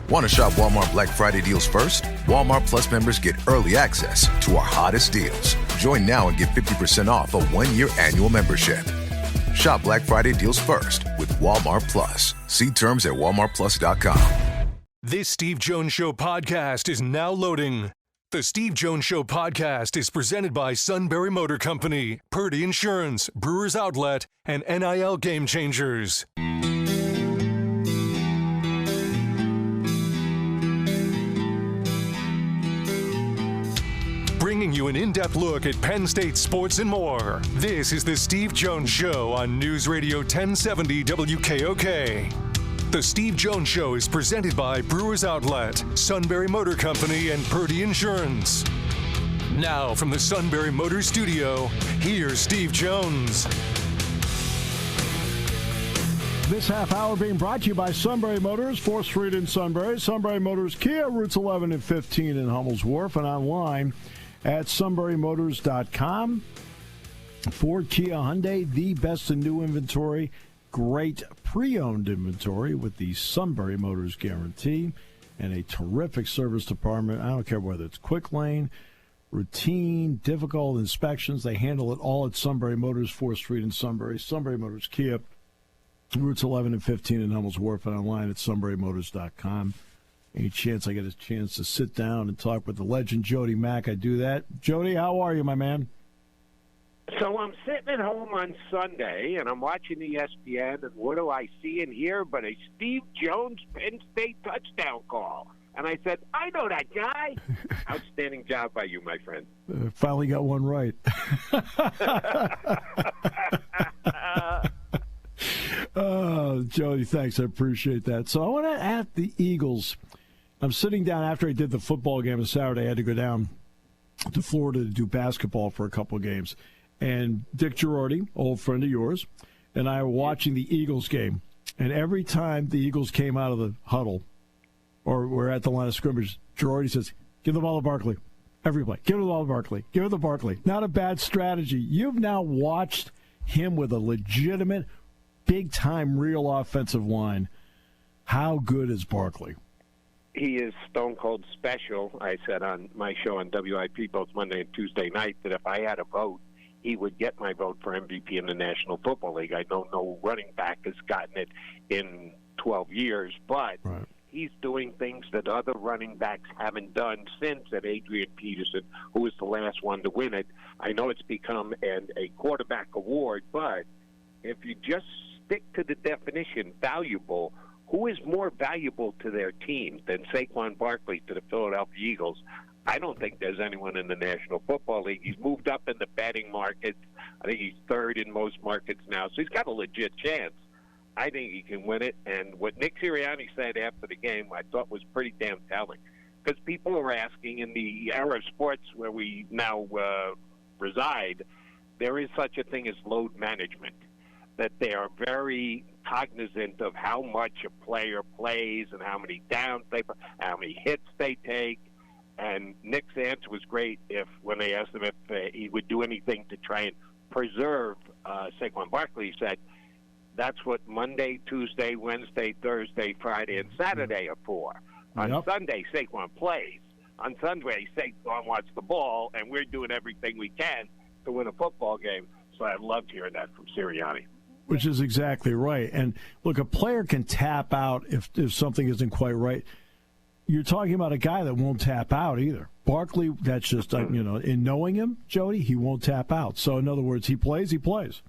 Want to shop Walmart Black Friday deals first? Walmart Plus members get early access to our hottest deals. Join now and get 50% off a 1-year annual membership. Shop Black Friday deals first with Walmart Plus. See terms at walmartplus.com. This Steve Jones Show podcast is now loading. The Steve Jones Show podcast is presented by Sunbury Motor Company, Purdy Insurance, Brewers Outlet, and NIL Game Changers. Bringing you an in-depth look at Penn State sports and more. This is the Steve Jones Show on News Radio 1070 WKOK. The Steve Jones Show is presented by Brewers Outlet, Sunbury Motor Company, and Purdy Insurance. Now from the Sunbury Motor Studio, here's Steve Jones. This half hour being brought to you by Sunbury Motors, 4th Street in Sunbury. Sunbury Motors, Kia, routes 11 and 15 in Hummel's Wharf, and online at sunburymotors.com. Ford, Kia, Hyundai, the best in new inventory. Great pre-owned inventory with the Sunbury Motors guarantee and a terrific service department. I don't care whether it's quick lane, routine, difficult inspections. They handle it all at Sunbury Motors, 4th Street in Sunbury. Sunbury Motors, Kia, routes 11 and 15 in Hummel's Wharf, and online at sunburymotors.com. Any chance I get a chance to sit down and talk with the legend Jody Mack, I do that. Jody, how are you, my man? So I'm sitting at home on Sunday, and I'm watching ESPN, and what do I see and hear but a Steve Jones Penn State touchdown call? And I said, I know that guy. Outstanding job by you, my friend. Finally got one right. Oh, Jody, thanks. I appreciate that. So I want to ask the Eagles. I'm sitting down after I did the football game on Saturday. I had to go down to Florida to do basketball for a couple of games. And Dick Girardi, old friend of yours, and I were watching the Eagles game. And every time the Eagles came out of the huddle or were at the line of scrimmage, Girardi says, give the ball to Barkley. Everybody, give the ball to Barkley. Give it to Barkley. Not a bad strategy. You've now watched him with a legitimate, big-time, real offensive line. How good is Barkley? He is stone cold special. I said on my show on WIP both Monday and Tuesday night that if I had a vote, he would get my vote for MVP in the National Football League. I know no running back has gotten it in 12 years, but he's doing things that other running backs haven't done since at Adrian Peterson, who was the last one to win it. I know it's become a quarterback award, but if you just stick to the definition, valuable, who is more valuable to their team than Saquon Barkley to the Philadelphia Eagles? I don't think there's anyone in the National Football League. He's moved up in the betting markets. I think he's third in most markets now, so he's got a legit chance. I think he can win it. And what Nick Sirianni said after the game I thought was pretty damn telling, because people are asking in the era of sports where we now reside, there is such a thing as load management, that they are very cognizant of how much a player plays and how many downs they play, how many hits they take. And Nick's answer was great when they asked him if he would do anything to try and preserve Saquon Barkley. He said, that's what Monday, Tuesday, Wednesday, Thursday, Friday, and Saturday are for. On Sunday, Saquon plays. On Sunday, Saquon wants the ball, and we're doing everything we can to win a football game. So I loved hearing that from Sirianni. Which is exactly right. And look, a player can tap out if something isn't quite right. You're talking about a guy that won't tap out either. Barkley, that's just, in knowing him, Jody, he won't tap out. So, in other words, he plays, he plays.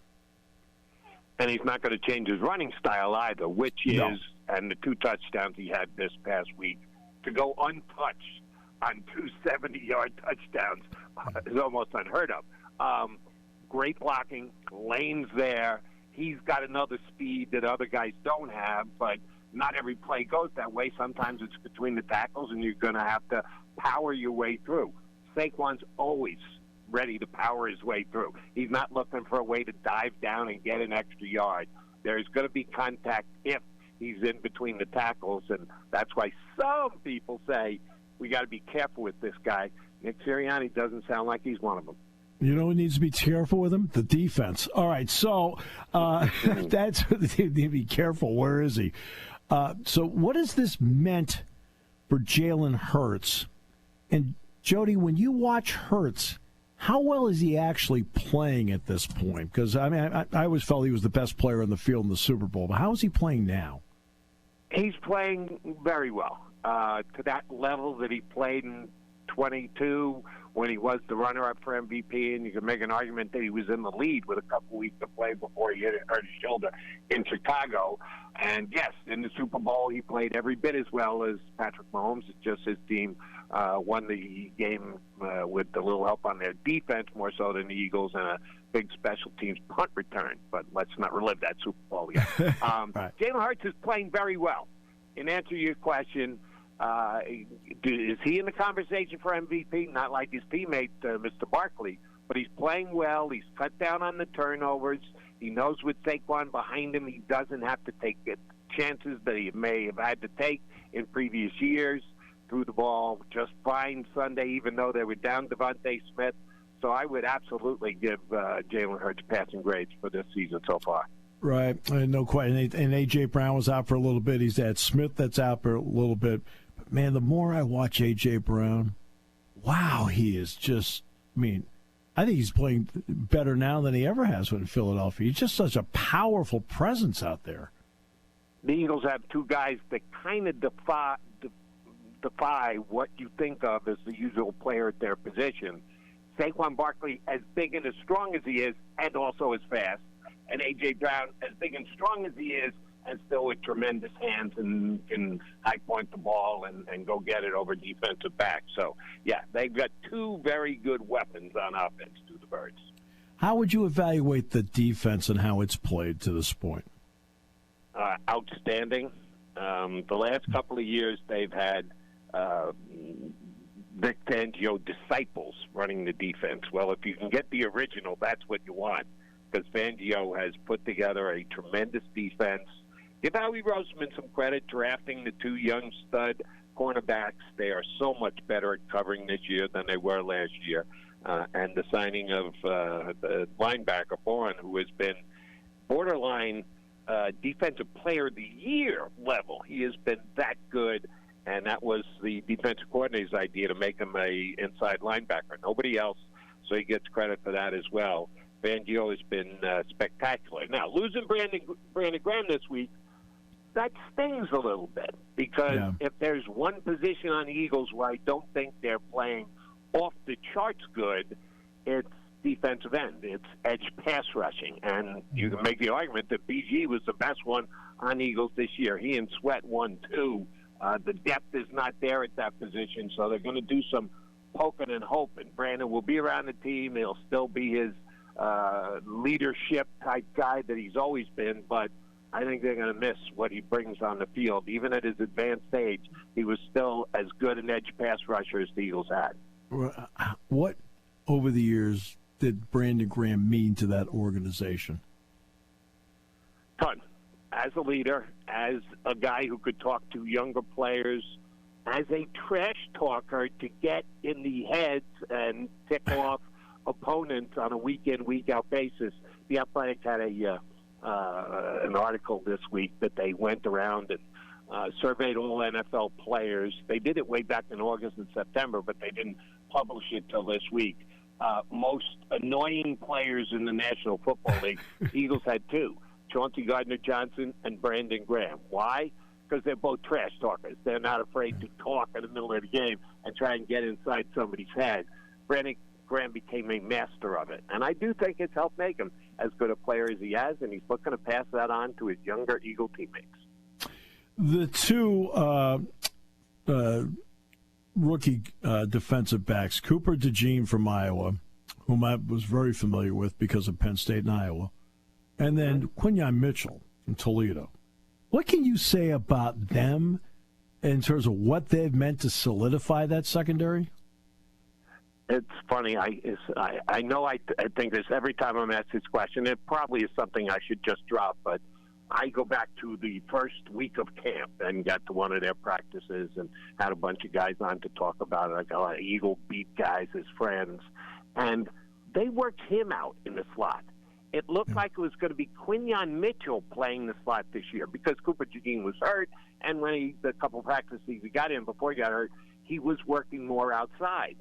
And he's not going to change his running style either, which is, and the 2 touchdowns he had this past week, to go untouched on 2 70-yard touchdowns is almost unheard of. Great blocking, lanes there. He's got another speed that other guys don't have, but not every play goes that way. Sometimes it's between the tackles, and you're going to have to power your way through. Saquon's always ready to power his way through. He's not looking for a way to dive down and get an extra yard. There's going to be contact if he's in between the tackles, and that's why some people say we got to be careful with this guy. Nick Sirianni doesn't sound like he's one of them. You know who needs to be careful with him? The defense. All right, so that's – be careful. Where is he? So what has this meant for Jalen Hurts. And, Jody, when you watch Hurts, how well is he actually playing at this point? Because, I mean, I always felt he was the best player on the field in the Super Bowl. But how is he playing now? He's playing very well, to that level that he played in 22 when he was the runner-up for MVP, and you can make an argument that he was in the lead with a couple weeks to play before he hurt his shoulder in Chicago. And, yes, in the Super Bowl, he played every bit as well as Patrick Mahomes. It's just his team won the game with a little help on their defense, more so than the Eagles, and a big special teams punt return. But let's not relive that Super Bowl yet. Right. Jalen Hurts is playing very well. In answer to your question, is he in the conversation for MVP? Not like his teammate, Mr. Barkley, but he's playing well. He's cut down on the turnovers. He knows with Saquon behind him, he doesn't have to take chances that he may have had to take in previous years. Threw the ball just fine Sunday, even though they were down Devontae Smith. So I would absolutely give Jalen Hurts passing grades for this season so far. Right, no question. And A.J. Brown was out for a little bit. He's had Smith that's out for a little bit. But, man, the more I watch A.J. Brown, wow, he is just, I mean, I think he's playing better now than he ever has in Philadelphia. He's just such a powerful presence out there. The Eagles have two guys that kind of defy what you think of as the usual player at their position. Saquon Barkley, as big and as strong as he is, and also as fast. And A.J. Brown, as big and strong as he is, and still with tremendous hands and can high point the ball and go get it over defensive backs. So, yeah, they've got two very good weapons on offense to the Birds. How would you evaluate the defense and how it's played to this point? Outstanding. The last couple of years they've had Vic Fangio disciples running the defense. Well, if you can get the original, that's what you want, because Fangio has put together a tremendous defense. Give Howie Roseman some credit drafting the two young stud cornerbacks. They are so much better at covering this year than they were last year. And the signing of the linebacker, Bourne, who has been borderline defensive player of the year level. He has been that good, and that was the defensive coordinator's idea to make him a inside linebacker. Nobody else, so he gets credit for that as well. Fangio has been spectacular. Now, losing Brandon Graham this week, that stings a little bit, because if there's one position on the Eagles where I don't think they're playing off the charts good, it's defensive end. It's edge pass rushing. And you can make the argument that BG was the best one on Eagles this year. He and Sweat won too. The depth is not there at that position, so they're going to do some poking and hoping. Brandon will be around the team. He'll still be his leadership type guy that he's always been, but I think they're going to miss what he brings on the field. Even at his advanced age, he was still as good an edge pass rusher as the Eagles had. What, over the years, did Brandon Graham mean to that organization? Ton. As a leader, as a guy who could talk to younger players, as a trash talker to get in the heads and tick off opponents on a week-in, week-out basis. The Athletic had an article this week that they went around and surveyed all NFL players. They did it way back in August and September, but they didn't publish it till this week. Most annoying players in the National Football League, the Eagles had two, Chauncey Gardner-Johnson and Brandon Graham. Why? Because they're both trash talkers. They're not afraid to talk in the middle of the game and try and get inside somebody's head. Brandon Graham became a master of it. And I do think it's helped make him as good a player as he has, and he's looking to pass that on to his younger Eagle teammates. The two rookie defensive backs, Cooper DeJean from Iowa, whom I was very familiar with because of Penn State and Iowa, and then Quinyon Mitchell from Toledo. What can you say about them in terms of what they've meant to solidify that secondary? It's funny. I know I think this every time I'm asked this question. It probably is something I should just drop, but I go back to the first week of camp and got to one of their practices and had a bunch of guys on to talk about it. I got a lot of Eagle beat guys as friends, and they worked him out in the slot. it looked like it was going to be Quinyon Mitchell playing the slot this year because Cooper Jardine was hurt, and when the couple practices he got in before he got hurt, he was working more outside.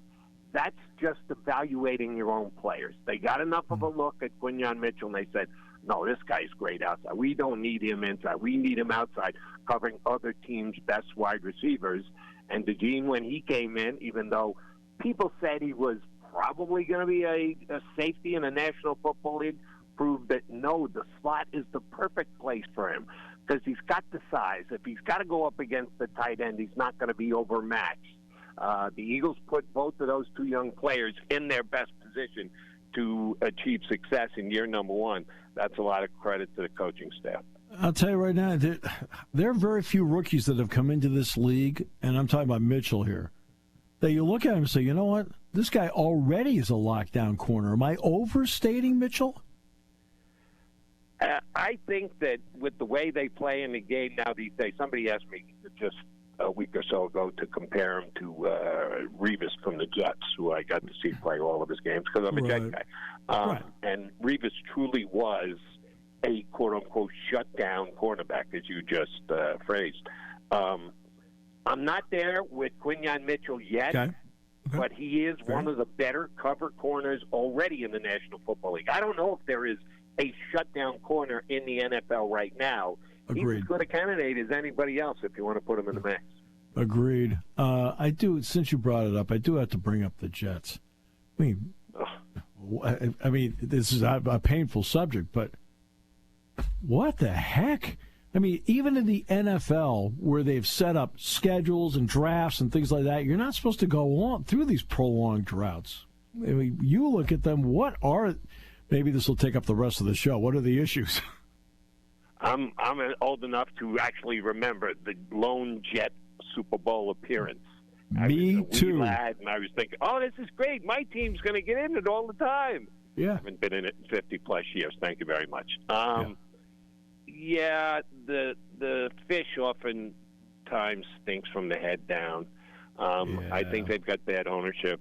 That's just evaluating your own players. They got enough of a look at Quinyon Mitchell, and they said, no, this guy's great outside. We don't need him inside. We need him outside, covering other teams' best wide receivers. And DeJean, when he came in, even though people said he was probably going to be a safety in a National Football League, proved that, no, the slot is the perfect place for him because he's got the size. If he's got to go up against the tight end, he's not going to be overmatched. The Eagles put both of those two young players in their best position to achieve success in year number one. That's a lot of credit to the coaching staff. I'll tell you right now, there are very few rookies that have come into this league, and I'm talking about Mitchell here, that you look at him and say, you know what, this guy already is a lockdown corner. Am I overstating Mitchell? I think that with the way they play in the game now these days, somebody asked me just a week or so ago to compare him to Revis from the Jets, who I got to see play all of his games because I'm a Jet guy. And Revis truly was a quote-unquote shutdown cornerback, as you just phrased. I'm not there with Quinyon Mitchell yet, but he is one of the better cover corners already in the National Football League. I don't know if there is a shutdown corner in the NFL right now. Agreed. He's as good a candidate as anybody else if you want to put him in the mix. Agreed. I do, since you brought it up, I do have to bring up the Jets. I mean, this is a painful subject, but what the heck? I mean, even in the NFL, where they've set up schedules and drafts and things like that, you're not supposed to go on through these prolonged droughts. I mean, you look at them, maybe this will take up the rest of the show. What are the issues? I'm old enough to actually remember the lone Jet Super Bowl appearance. Me too. Lad, and I was thinking, oh, this is great. My team's going to get in it all the time. Yeah. I haven't been in it in 50-plus years. Thank you very much. The fish oftentimes stinks from the head down. I think they've got bad ownership,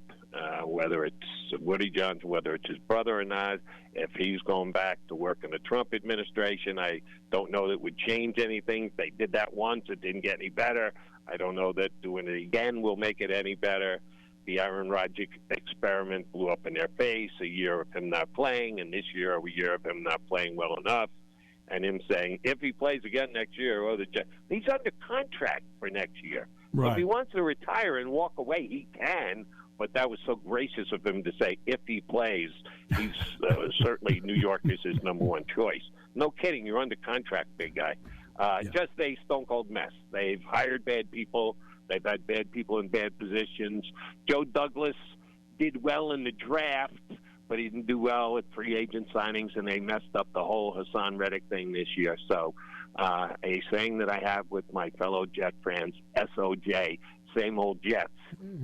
whether it's Woody Johnson, whether it's his brother or not. If he's going back to work in the Trump administration, I don't know that it would change anything. They did that once. It didn't get any better. I don't know that doing it again will make it any better. The Aaron Rodgers experiment blew up in their face, a year of him not playing, and this year, a year of him not playing well enough, and him saying, if he plays again next year, he's under contract for next year. Right. So if he wants to retire and walk away, he can, but that was so gracious of him to say, if he plays, he's certainly New York is his number one choice. No kidding, you're under contract, big guy. Just a stone-cold mess. They've hired bad people. They've had bad people in bad positions. Joe Douglas did well in the draft, but he didn't do well at free agent signings, and they messed up the whole Hassan Reddick thing this year. So a saying that I have with my fellow Jet fans, SOJ, same old Jets,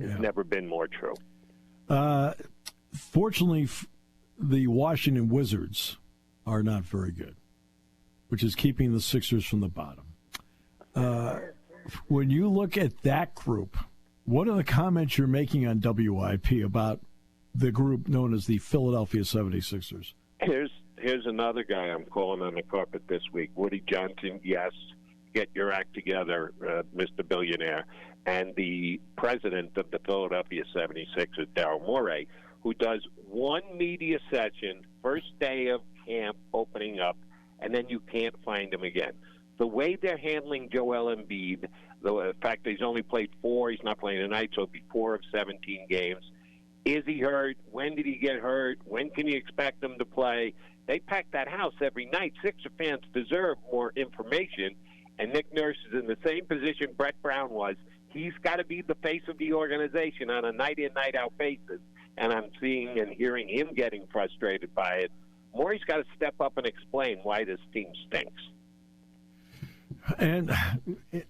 has never been more true. Fortunately, the Washington Wizards are not very good, which is keeping the Sixers from the bottom. When you look at that group, what are the comments you're making on WIP about the group known as the Philadelphia 76ers? Here's another guy I'm calling on the carpet this week. Woody Johnson, yes, get your act together, Mr. Billionaire. And the president of the Philadelphia 76ers, Daryl Morey, who does one media session, first day of camp opening up, and then you can't find him again. The way they're handling Joel Embiid, the fact that he's only played 4, he's not playing tonight, so it'll be 4 of 17 games. Is he hurt? When did he get hurt? When can you expect him to play? They pack that house every night. Sixer fans deserve more information, and Nick Nurse is in the same position Brett Brown was. He's got to be the face of the organization on a night-in, night-out basis, and I'm seeing and hearing him getting frustrated by it. Morey's got to step up and explain why this team stinks. And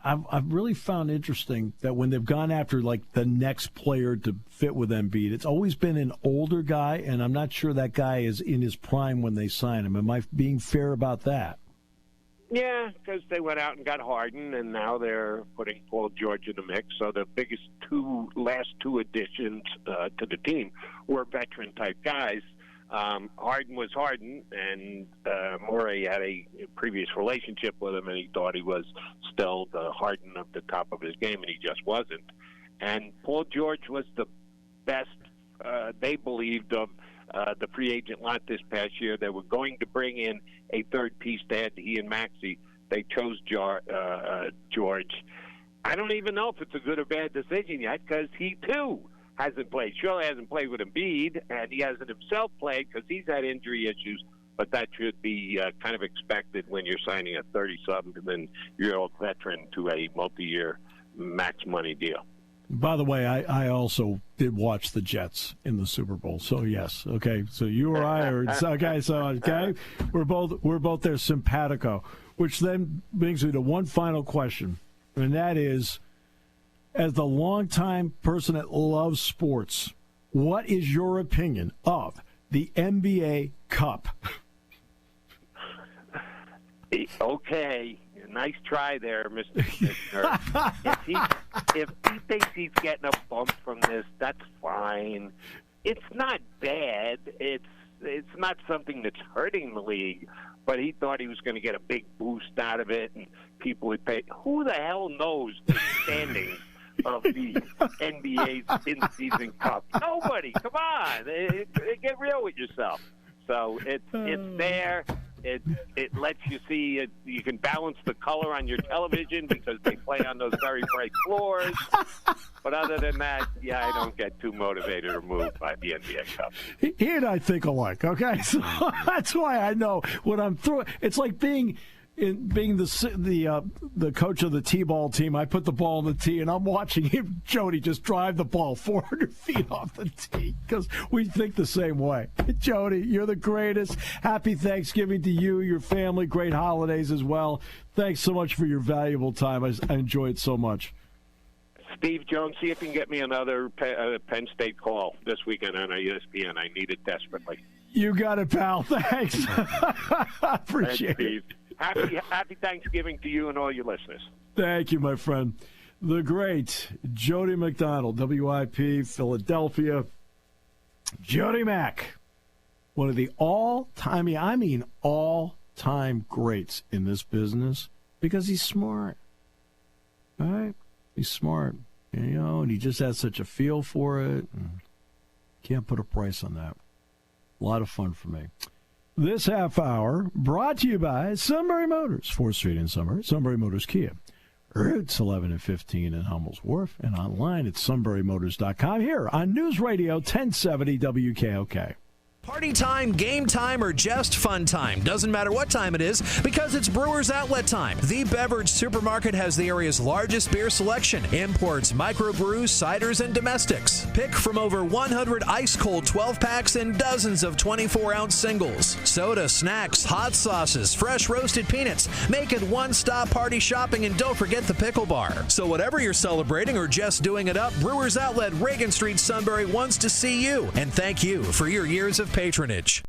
I've really found interesting that when they've gone after, like, the next player to fit with Embiid, it's always been an older guy, and I'm not sure that guy is in his prime when they sign him. Am I being fair about that? Yeah, because they went out and got Harden, and now they're putting Paul George in the mix. So the last two additions to the team were veteran-type guys. Harden was Harden, and Morey had a previous relationship with him, and he thought he was still the Harden of the top of his game, and he just wasn't. And Paul George was the best, they believed, of the free agent lot this past year. They were going to bring in a third piece to add to he and Maxey. They chose George. I don't even know if it's a good or bad decision yet, because he, too, hasn't played. Surely hasn't played with Embiid, and he hasn't himself played because he's had injury issues, but that should be kind of expected when you're signing a 37-year-old veteran to a multi-year max money deal. By the way, I also did watch the Jets in the Super Bowl. So yes, okay. So you or I are okay. So okay, we're both there, simpatico. Which then brings me to one final question, and that is, as the longtime person that loves sports, what is your opinion of the NBA Cup? Okay. Nice try there, Mr. Commissioner. If he thinks he's getting a bump from this, that's fine. It's not bad. It's not something that's hurting the league, but he thought he was going to get a big boost out of it, and people would pay. Who the hell knows the standings of the NBA's in-season cup? Nobody. Come on. Get real with yourself. So it's there. It lets you see it. You can balance the color on your television because they play on those very bright floors. But other than that, yeah, I don't get too motivated or moved by the NBA Cup. He and I think alike, okay? So that's why I know when I'm through. It's like being the coach of the T-ball team. I put the ball on the tee, and I'm watching him, Jody, just drive the ball 400 feet off the tee because we think the same way. Jody, you're the greatest. Happy Thanksgiving to you, your family. Great holidays as well. Thanks so much for your valuable time. I enjoy it so much. Steve Jones, see if you can get me another Penn State call this weekend on ESPN. I need it desperately. You got it, pal. Thanks. Appreciate it. Happy Thanksgiving to you and all your listeners. Thank you, my friend. The great Jody McDonald, WIP, Philadelphia. Jody Mac, one of the all-time greats in this business because he's smart. All right? He's smart. And he just has such a feel for it. Can't put a price on that. A lot of fun for me. This half hour brought to you by Sunbury Motors, 4th Street in Sunbury, Sunbury Motors Kia, routes 11 and 15 in Hummel's Wharf, and online at sunburymotors.com here on News Radio 1070 WKOK. Party time, game time, or just fun time. Doesn't matter what time it is because it's Brewers Outlet time. The beverage supermarket has the area's largest beer selection. Imports, microbrews, ciders, and domestics. Pick from over 100 ice-cold 12-packs and dozens of 24-ounce singles. Soda, snacks, hot sauces, fresh roasted peanuts. Make it one-stop party shopping, and don't forget the pickle bar. So whatever you're celebrating or just doing it up, Brewers Outlet, Reagan Street, Sunbury wants to see you. And thank you for your years of patronage.